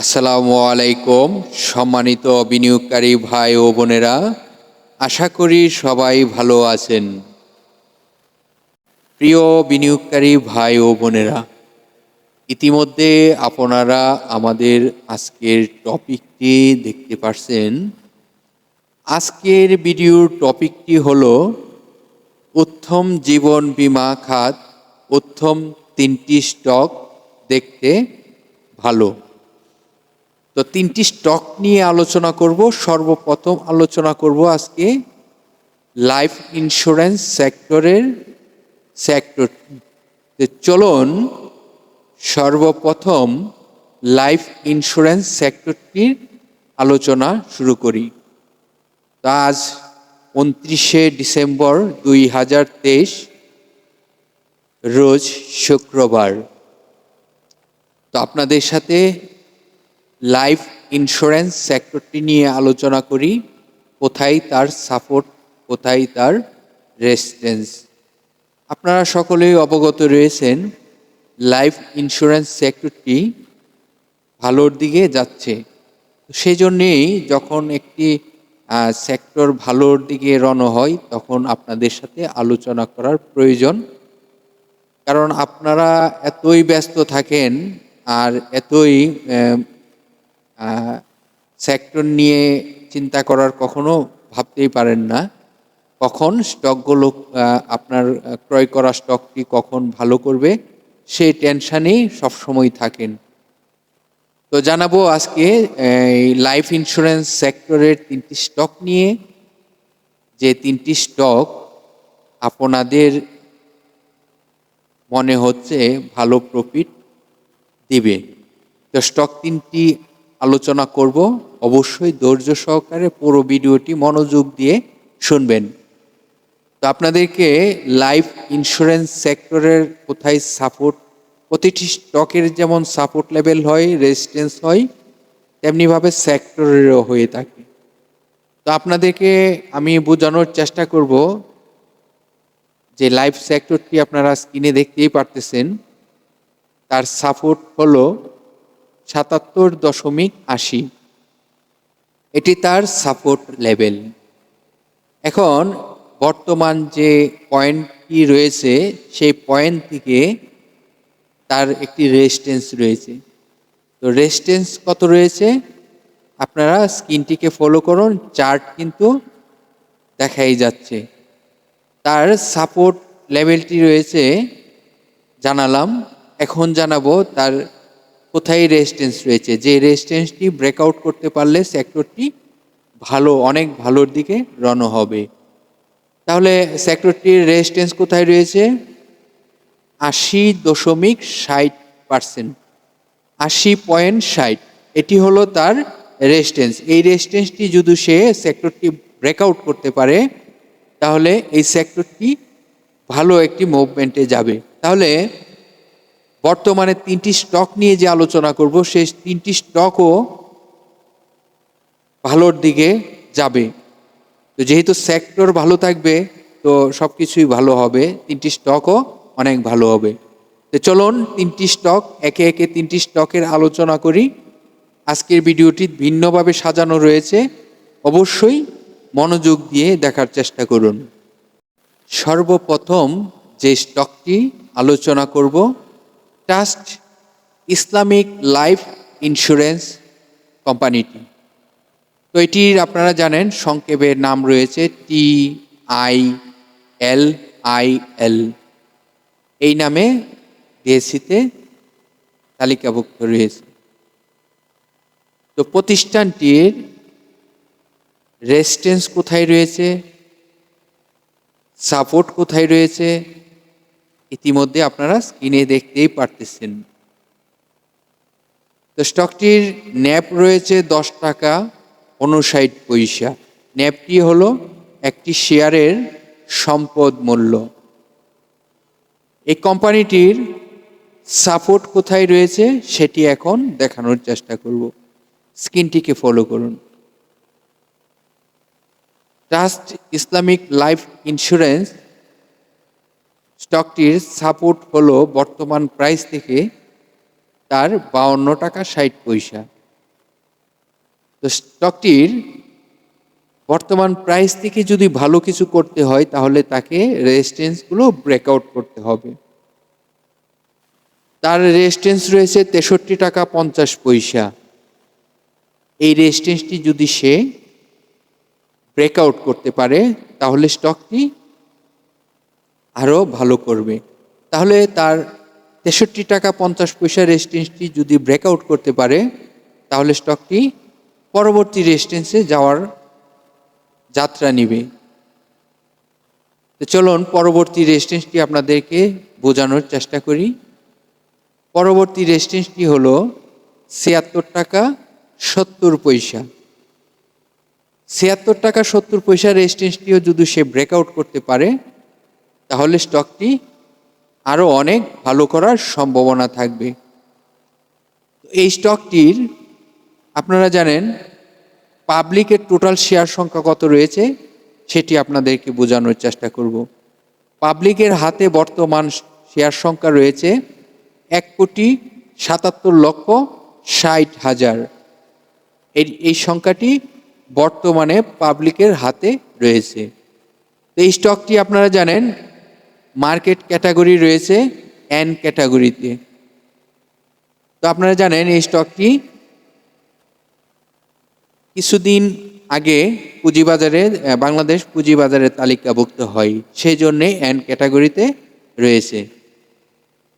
আসসালামু আলাইকুম সম্মানিত বিনিয়োগকারী ভাই ও বোনেরা, আশা করি সবাই ভালো আছেন। প্রিয় বিনিয়োগকারী ভাই ও বোনেরা, ইতিমধ্যে আপনারা আমাদের আজকের টপিকটি দেখতে পারছেন। আজকের ভিডিওর টপিকটি হলো উত্তম জীবন বীমা খাত, উত্তম 3টি স্টক দেখতে ভালো। তো 3টি স্টক নিয়ে আলোচনা করব। সর্বপ্রথম আলোচনা করব আজকে লাইফ ইন্স্যুরেন্স সেক্টর। চলুন সর্বপ্রথম লাইফ ইন্স্যুরেন্স সেক্টরটির আলোচনা শুরু করি। আজ 29শে ডিসেম্বর 2023 রোজ শুক্রবার। তো আপনাদের সাথে লাইফ ইন্স্যুরেন্স সেক্টরটি নিয়ে আলোচনা করি, কোথায় তার সাপোর্ট, কোথায় তার রেজিস্ট্যান্স। আপনারা সকলেই অবগত রয়েছেন লাইফ ইন্স্যুরেন্স সেক্টরটি ভালোর দিকে যাচ্ছে। সেই জন্যেই যখন একটি সেক্টর ভালোর দিকে রওনা হয় তখন আপনাদের সাথে আলোচনা করার প্রয়োজন। কারণ আপনারা এতই ব্যস্ত থাকেন আর এতই সেক্টর নিয়ে চিন্তা করার কখনো ভাবতেই পারেন না কখন স্টকগুলো আপনার ক্রয় করা স্টকটি কখন ভালো করবে, সেই টেনশানেই সবসময় থাকেন। তো জানাবো আজকে লাইফ ইন্স্যুরেন্স সেক্টরের 3টি স্টক নিয়ে, যে 3টি স্টক আপনাদের মনে হচ্ছে ভালো প্রফিট দিবে। তো স্টক 3টি আলোচনা করব, অবশ্যই ধৈর্য সহকারে পুরো ভিডিওটি মনোযোগ দিয়ে শুনবেন। তো আপনাদেরকে লাইফ ইন্স্যুরেন্স সেক্টরের কোথায় সাপোর্ট, প্রতিটি স্টকের যেমন সাপোর্ট লেভেল হয়, রেজিস্ট্যান্স হয়, তেমনিভাবে সেক্টরেরও হয়ে থাকে। তো আপনাদেরকে আমি বোঝানোর চেষ্টা করব যে লাইফ সেক্টরটি আপনারা স্ক্রিনে দেখতেই পারতেছেন, তার সাপোর্ট হলো 77.80। এটি তার সাপোর্ট লেভেল। এখন বর্তমান যে পয়েন্টটি রয়েছে সেই পয়েন্ট থেকে তার একটি রেজিস্ট্যান্স রয়েছে। তো রেজিস্ট্যান্স কত রয়েছে আপনারা স্ক্রিনটিকে ফলো করুন, চার্ট কিন্তু দেখাই যাচ্ছে। তার সাপোর্ট লেভেলটি রয়েছে জানালাম, এখন জানাবো তার কোথায় রেজিস্ট্যান্স রয়েছে। যে রেজিস্ট্যান্সটি ব্রেকআউট করতে পারলে সেক্টরটি ভালো, অনেক ভালোর দিকে রওনা হবে। তাহলে সেক্টরটির রেজিস্ট্যান্স কোথায় রয়েছে? 80.60%, 80.60। এটি হলো তার রেজিস্ট্যান্স। এই রেজিস্ট্যান্সটি যদি সে সেক্টরটি ব্রেকআউট করতে পারে তাহলে এই সেক্টরটি ভালো একটি মুভমেন্টে যাবে। তাহলে বর্তমানে 3টি স্টক নিয়ে যে আলোচনা করব, সেই 3টি স্টকও ভালোর দিকে যাবে। তো যেহেতু সেক্টর ভালো থাকবে তো সব কিছুই ভালো হবে, 3টি স্টকও অনেক ভালো হবে। তো চলুন 3টি স্টক একে একে 3টি স্টকের আলোচনা করি। আজকের ভিডিওটি ভিন্নভাবে সাজানো রয়েছে, অবশ্যই মনোযোগ দিয়ে দেখার চেষ্টা করুন। সর্বপ্রথম যে স্টকটি আলোচনা করব, ট্রাস্ট ইসলামিক লাইফ ইন্স্যুরেন্স কোম্পানিটি। তো এটির আপনারা জানেন সংক্ষেপের নাম রয়েছে TILIL। এই নামে ডিএসসিতে তালিকাভুক্ত রয়েছে। তো প্রতিষ্ঠানটির রেজিস্ট্যান্স কোথায় রয়েছে, সাপোর্ট কোথায় রয়েছে, ইতিমধ্যে আপনারা স্ক্রিনে দেখতেই পারতেছেন। তো স্টকটির ন্যাপ রয়েছে 10 টাকা 59 পয়সা। ন্যাপটি হলো একটি শেয়ারের সম্পদ মূল্য। এই কোম্পানিটির সাপোর্ট কোথায় রয়েছে সেটি এখন দেখানোর চেষ্টা করব। স্ক্রিনটিকে ফলো করুন। ট্রাস্ট ইসলামিক লাইফ ইন্স্যুরেন্স স্টকটির সাপোর্ট হলো বর্তমান প্রাইস থেকে তার 52 টাকা 60 পয়সা। তো স্টকটির বর্তমান প্রাইস থেকে যদি ভালো কিছু করতে হয় তাহলে তাকে রেজিস্ট্যান্সগুলো ব্রেকআউট করতে হবে। তার রেজিস্ট্যান্স রয়েছে 63 টাকা 50 পয়সা। এই রেজিস্ট্যান্সটি যদি সে ব্রেকআউট করতে পারে তাহলে স্টকটি আরও ভালো করবে। তাহলে তার 63 টাকা 50 পয়সা রেজিস্ট্যান্সটি যদি ব্রেকআউট করতে পারে তাহলে স্টকটি পরবর্তী রেজিস্ট্যান্সে যাওয়ার যাত্রা নিবে। তো চলুন পরবর্তী রেজিস্ট্যান্সটি আপনাদেরকে বোঝানোর চেষ্টা করি। পরবর্তী রেজিস্ট্যান্সটি হলো 76 টাকা 70 পয়সা। 76 টাকা 70 পয়সা রেজিস্ট্যান্সটিও যদি সে ব্রেকআউট করতে পারে তাহলে স্টকটি আরও অনেক ভালো করার সম্ভাবনা থাকবে। এই স্টকটির আপনারা জানেন পাবলিকের টোটাল শেয়ার সংখ্যা কত রয়েছে সেটি আপনাদেরকে বোঝানোর চেষ্টা করব। পাবলিকের হাতে বর্তমান শেয়ার সংখ্যা রয়েছে 1,77,60,000। এই সংখ্যাটি বর্তমানে পাবলিকের হাতে রয়েছে। এই স্টকটি আপনারা জানেন মার্কেট ক্যাটাগরি রয়েছে এন ক্যাটাগরিতে। তো আপনারা জানেন এই স্টকটি কিছুদিন আগে পুঁজিবাজারে বাংলাদেশ পুঁজিবাজারে তালিকাভুক্ত হয়, সেই জন্যে এন ক্যাটাগরিতে রয়েছে।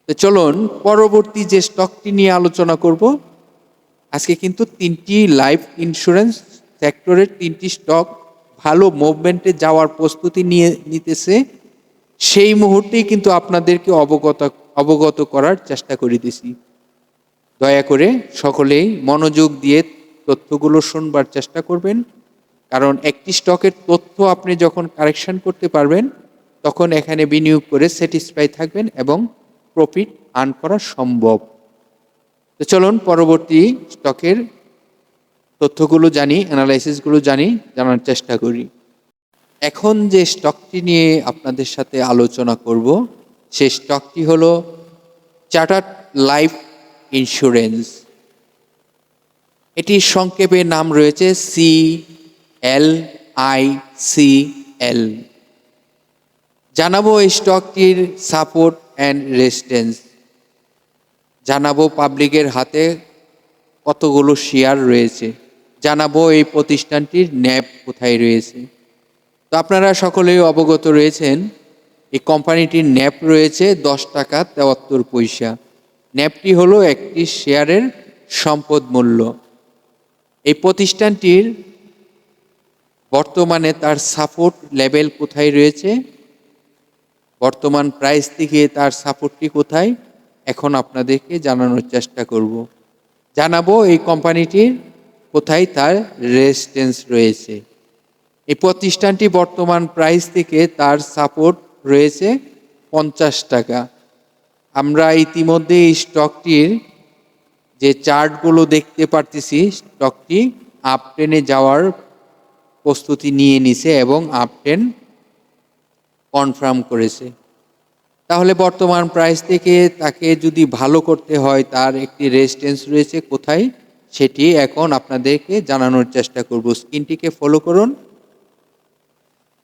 তো চলুন পরবর্তী যে স্টকটি নিয়ে আলোচনা করব। আজকে কিন্তু 3টি লাইফ ইন্স্যুরেন্স সেক্টরের 3টি স্টক ভালো মুভমেন্টে যাওয়ার প্রস্তুতি নিতেছে। সেই মুহূর্তেই কিন্তু আপনাদেরকে অবগত করার চেষ্টা করিতেছি। দয়া করে সকলেই মনোযোগ দিয়ে তথ্যগুলো শুনবার চেষ্টা করবেন, কারণ একটি স্টকের তথ্য আপনি যখন কারেকশন করতে পারবেন তখন এখানে বিনিয়োগ করে স্যাটিসফাই থাকবেন এবং প্রফিট আর্ন করা সম্ভব। তো চলুন পরবর্তী স্টকের তথ্যগুলো জানি, অ্যানালাইসিসগুলো জানার চেষ্টা করি। এখন যে স্টকটি নিয়ে আপনাদের সাথে আলোচনা করব সেই স্টকটি হলো চার্টার্ড লাইফ ইন্স্যুরেন্স। এটির সংক্ষেপে নাম রয়েছে CLICL। জানাবো এই স্টকটির সাপোর্ট অ্যান্ড রেজিস্ট্যান্স, জানাবো পাবলিকের হাতে কতগুলো শেয়ার রয়েছে, জানাবো এই প্রতিষ্ঠানটির ন্যাব কোথায় রয়েছে। তো আপনারা সকলেই অবগত রয়েছেন এই কোম্পানিটির ন্যাব রয়েছে 10 টাকা 73 পয়সা। ন্যাবটি হলো একটি শেয়ারের সম্পদ মূল্য। এই প্রতিষ্ঠানটির বর্তমানে তার সাপোর্ট লেভেল কোথায় রয়েছে, বর্তমান প্রাইস থেকে তার সাপোর্টটি কোথায়, এখন আপনাদেরকে জানানোর চেষ্টা করব। জানাবো এই কোম্পানিটির কোথায় তার রেজিস্ট্যান্স রয়েছে। এই প্রতিষ্ঠানটি বর্তমান প্রাইস থেকে তার সাপোর্ট রয়েছে 50 টাকা। আমরা ইতিমধ্যে এই স্টকটির যে চার্টগুলো দেখতে পারতেছি, স্টকটি আপট্রেনে যাওয়ার প্রস্তুতি নিয়ে নিছে এবং আপট্রেন কনফার্ম করেছে। তাহলে বর্তমান প্রাইস থেকে তাকে যদি ভালো করতে হয় তার একটি রেজিস্ট্যান্স রয়েছে কোথায়, সেটি এখন আপনাদেরকে জানানোর চেষ্টা করব। স্ক্রিনটিকে ফলো করুন।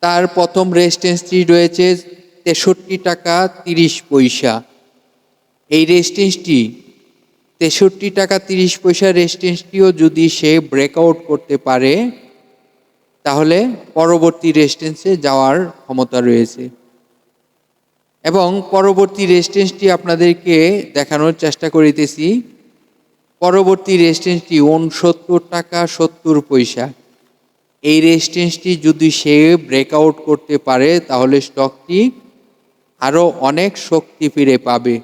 তার প্রথম রেজিস্ট্যান্সটি রয়েছে 63 টাকা 30 পয়সা। এই রেজিস্ট্যান্সটি 63 টাকা 30 পয়সা রেজিস্ট্যান্সটিও যদি সে ব্রেকআউট করতে পারে তাহলে পরবর্তী রেজিস্ট্যান্সে যাওয়ার ক্ষমতা রয়েছে। এবং পরবর্তী রেজিস্ট্যান্সটি আপনাদেরকে দেখানোর চেষ্টা করিতেছি। পরবর্তী রেজিস্ট্যান্সটি 69 টাকা 70 পয়সা। এই রেজিস্ট্যান্সটি যদি সে ব্রেকআউট করতে পারে তাহলে স্টকটি আরও অনেক শক্তি ফিরে পাবে।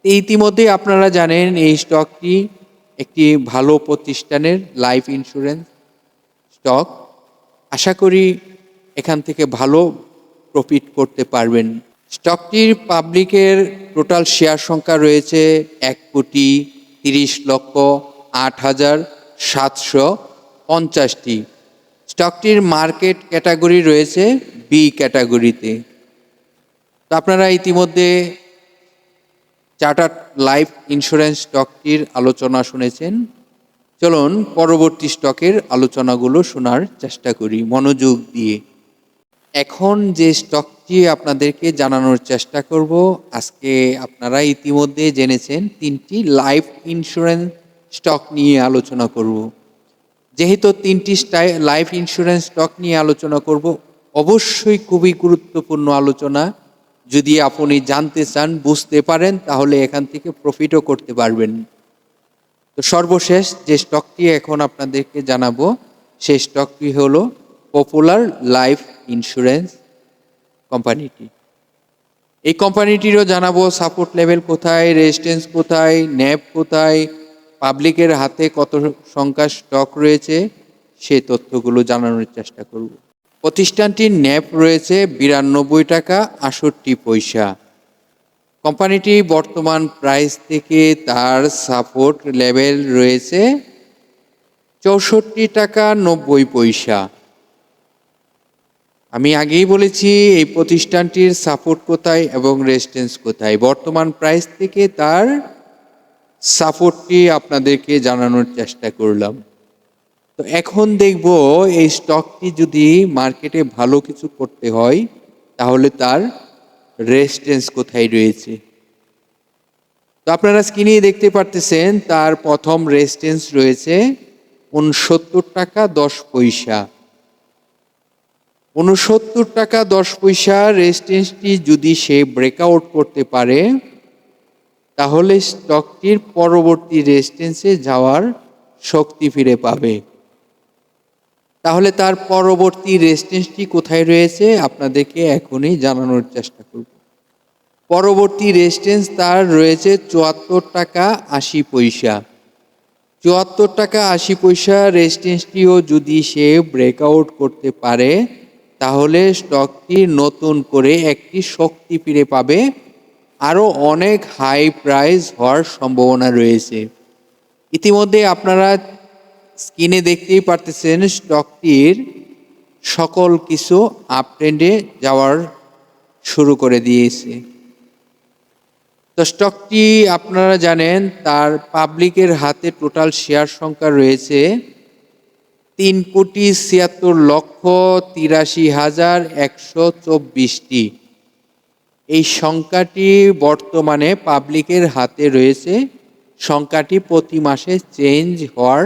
ইতিমধ্যে আপনারা জানেন এই স্টকটি একটি ভালো প্রতিষ্ঠানের লাইফ ইন্স্যুরেন্স স্টক। আশা করি এখান থেকে ভালো প্রফিট করতে পারবেন। স্টকটির পাবলিকের টোটাল শেয়ার সংখ্যা রয়েছে 1,30,08,750টি। স্টকটির মার্কেট ক্যাটাগরি রয়েছে বি ক্যাটাগরিতে। তো আপনারা ইতিমধ্যে চার্টার্ড লাইফ ইন্স্যুরেন্স স্টকটির আলোচনা শুনেছেন। চলুন পরবর্তী স্টকের আলোচনাগুলো শোনার চেষ্টা করি মনোযোগ দিয়ে। এখন যে স্টকটি আপনাদেরকে জানানোর চেষ্টা করব, আজকে আপনারা ইতিমধ্যে জেনেছেন 3টি লাইফ ইন্স্যুরেন্স স্টক নিয়ে আলোচনা করব। যেহেতু 3টি লাইফ ইন্স্যুরেন্স স্টক নিয়ে আলোচনা করব, অবশ্যই খুবই গুরুত্বপূর্ণ আলোচনা। যদি আপনি জানতে চান, বুঝতে পারেন, তাহলে এখান থেকে প্রফিটও করতে পারবেন। তো সর্বশেষ যে স্টকটি এখন আপনাদেরকে জানাবো, সেই স্টকটি হলো পপুলার লাইফ ইন্স্যুরেন্স কোম্পানিটি। এই কোম্পানিটিরও জানাবো সাপোর্ট লেভেল কোথায়, রেজিস্ট্যান্স কোথায়, ন্যাব কোথায়, পাবলিকের হাতে কত সংখ্যা স্টক রয়েছে, সেই তথ্যগুলো জানানোর চেষ্টা করব। প্রতিষ্ঠানটির ন্যাব রয়েছে 92 টাকা 68 পয়সা। কোম্পানিটি বর্তমান প্রাইস থেকে তার সাপোর্ট লেভেল রয়েছে 64 টাকা 90 পয়সা। আমি আগেই বলেছি এই প্রতিষ্ঠানটির সাপোর্ট কোথায় এবং রেজিস্ট্যান্স কোথায়। বর্তমান প্রাইস থেকে তার সাপোর্টটি আপনাদেরকে জানানোর চেষ্টা করলাম। তো এখন দেখব এই স্টকটি যদি মার্কেটে ভালো কিছু করতে হয়, তাহলে তার রেজিস্ট্যান্স কোথায় রয়েছে। তো আপনারা স্ক্রিনে দেখতে পারতেছেন তার প্রথম রেজিস্ট্যান্স রয়েছে 69 টাকা 10 পয়সা। 69 টাকা 10 পয়সা রেজিস্ট্যান্সটি যদি সে ব্রেকআউট করতে পারে, তাহলে স্টকটির পরবর্তী রেজিস্ট্যান্সে যাওয়ার শক্তি ফিরে পাবে। তাহলে তার পরবর্তী রেজিস্ট্যান্সটি কোথায় রয়েছে আপনাদেরকে এখনই জানানোর চেষ্টা করব। পরবর্তী রেজিস্ট্যান্স তার রয়েছে 74 টাকা 80 পয়সা। 74 টাকা 80 পয়সা রেজিস্ট্যান্সটিও যদি সে ব্রেকআউট করতে পারে, তাহলে স্টকটি নতুন করে একটি শক্তি ফিরে পাবে, আরও অনেক হাই প্রাইস হওয়ার সম্ভাবনা রয়েছে। ইতিমধ্যে আপনারা স্ক্রিনে দেখতেই পারতেছেন স্টকটির সকল কিছু আপট্রেন্ডে যাওয়ার শুরু করে দিয়েছে। তো স্টকটি আপনারা জানেন তার পাবলিকের হাতে টোটাল শেয়ার সংখ্যা রয়েছে 3,76,83,124টি। এই সংখ্যাটি বর্তমানে পাবলিকের হাতে রয়েছে। সংখ্যাটি প্রতি মাসে চেঞ্জ হওয়ার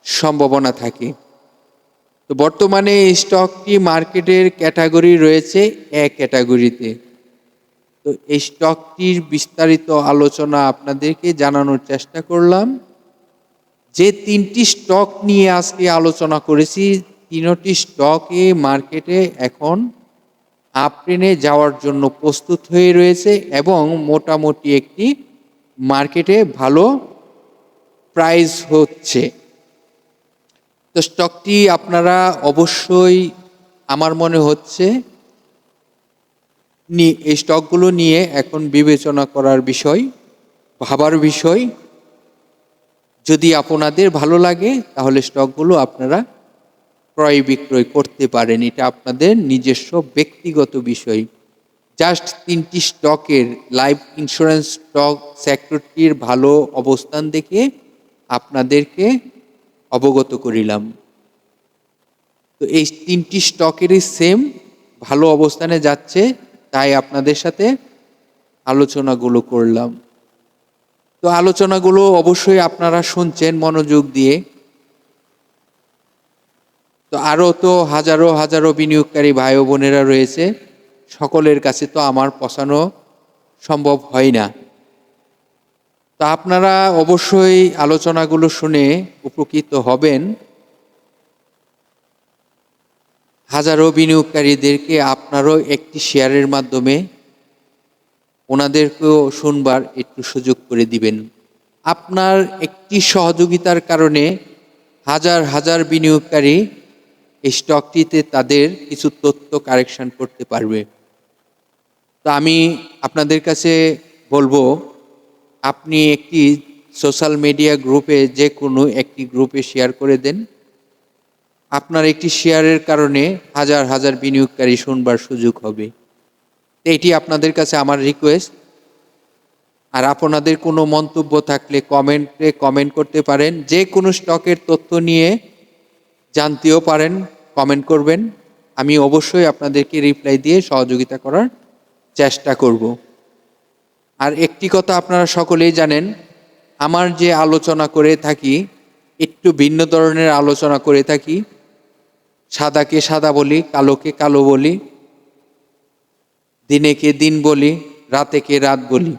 সম্ভাবনা থাকে। তো বর্তমানে এই স্টকটি মার্কেটের ক্যাটাগরি রয়েছে এ ক্যাটাগরিতে। তো এই স্টকটির বিস্তারিত আলোচনা আপনাদেরকে জানানোর চেষ্টা করলাম। যে 3টি স্টক নিয়ে আজকে আলোচনা করেছি, 3টি স্টকে মার্কেটে এখন আপট্রেন্ডে যাওয়ার জন্য প্রস্তুত হয়ে রয়েছে এবং মোটামুটি একটি মার্কেটে ভালো প্রাইস হচ্ছে। তো স্টকটি আপনারা অবশ্যই, আমার মনে হচ্ছে, এই স্টকগুলো নিয়ে এখন বিবেচনা করার বিষয়, ভাবার বিষয়। যদি আপনাদের ভালো লাগে, তাহলে স্টকগুলো আপনারা ক্রয় বিক্রয় করতে পারেন। এটা আপনাদের নিজস্ব ব্যক্তিগত বিষয়। জাস্ট 3টি স্টকের লাইফ ইন্স্যুরেন্স স্টক সেক্টরটির ভালো অবস্থান দেখে আপনাদেরকে অবগত করিলাম। তো এই 3টি স্টকেরই সেম ভালো অবস্থানে যাচ্ছে, তাই আপনাদের সাথে আলোচনাগুলো করলাম। তো আলোচনাগুলো অবশ্যই আপনারা শুনছেন মনোযোগ দিয়ে। তো আরও তো হাজারো হাজারো বিনিয়োগকারী ভাই ও বোনেরা রয়েছে, সকলের কাছে তো আমার পৌঁছানো সম্ভব হয় না। তা আপনারা অবশ্যই আলোচনাগুলো শুনে উপকৃত হবেন। হাজারো বিনিয়োগকারীদেরকে আপনারও একটি শেয়ারের মাধ্যমে ওনাদেরকেও শুনবার একটু সুযোগ করে দিবেন। আপনার একটি সহযোগিতার কারণে হাজার হাজার বিনিয়োগকারী এই স্টকটিতে তাদের কিছু তথ্য কারেকশন করতে পারবে। তো আমি আপনাদের কাছে বলবো, আপনি একটি সোশ্যাল মিডিয়া গ্রুপে, যে কোনো একটি গ্রুপে শেয়ার করে দেন। আপনার একটি শেয়ারের কারণে হাজার হাজার বিনিয়োগকারী শুনবার সুযোগ হবে। এটি আপনাদের কাছে আমার রিকোয়েস্ট। আর আপনাদের কোনো মন্তব্য থাকলে কমেন্টে কমেন্ট করতে পারেন। যে কোনো স্টকের তথ্য নিয়ে জানতেও পারেন, কমেন্ট করবেন। আমি অবশ্যই আপনাদেরকে রিপ্লাই দিয়ে সহযোগিতা করার চেষ্টা করব। আর একটি কথা আপনারা সকলেই জানেন, আমার যে আলোচনা করে থাকি একটু ভিন্ন ধরনের আলোচনা করে থাকি। সাদাকে সাদা বলি, কালোকে কালো বলি, দিনেকে দিন বলি, রাতেকে রাত বলি।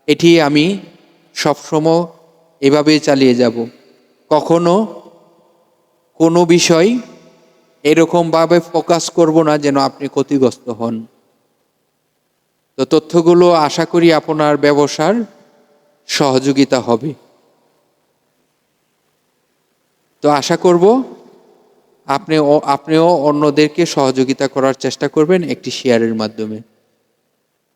এটি আমি সবসময় এভাবেই চালিয়ে যাব। কখনো কোনো বিষয় এরকমভাবে ফোকাস করব না যেন আপনি ক্ষতিগ্রস্ত হন। তো তথ্যগুলো আশা করি আপনার ব্যবসার সহযোগিতা হবে। তো আশা করব আপনিও অন্যদেরকে সহযোগিতা করার চেষ্টা করবেন একটি শেয়ারের মাধ্যমে।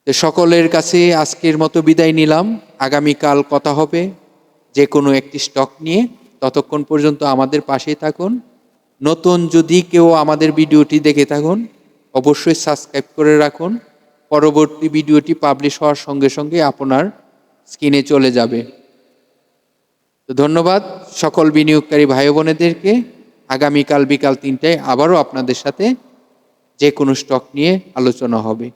তো সকলের কাছে আজকের মতো বিদায় নিলাম। আগামীকাল কথা হবে যে কোনো একটি স্টক নিয়ে। ততক্ষণ পর্যন্ত আমাদের পাশেই থাকুন। নতুন যদি কেউ আমাদের ভিডিওটি দেখে থাকুন, অবশ্যই সাবস্ক্রাইব করে রাখুন। পরবর্তী ভিডিওটি পাবলিশ হওয়ার সঙ্গে সঙ্গে আপনার স্ক্রিনে চলে যাবে। তো ধন্যবাদ সকল বিনিয়োগকারী ভাই বোনেদেরকে। আগামীকাল বিকাল 3টায় আবারও আপনাদের সাথে যে কোনো স্টক নিয়ে আলোচনা হবে।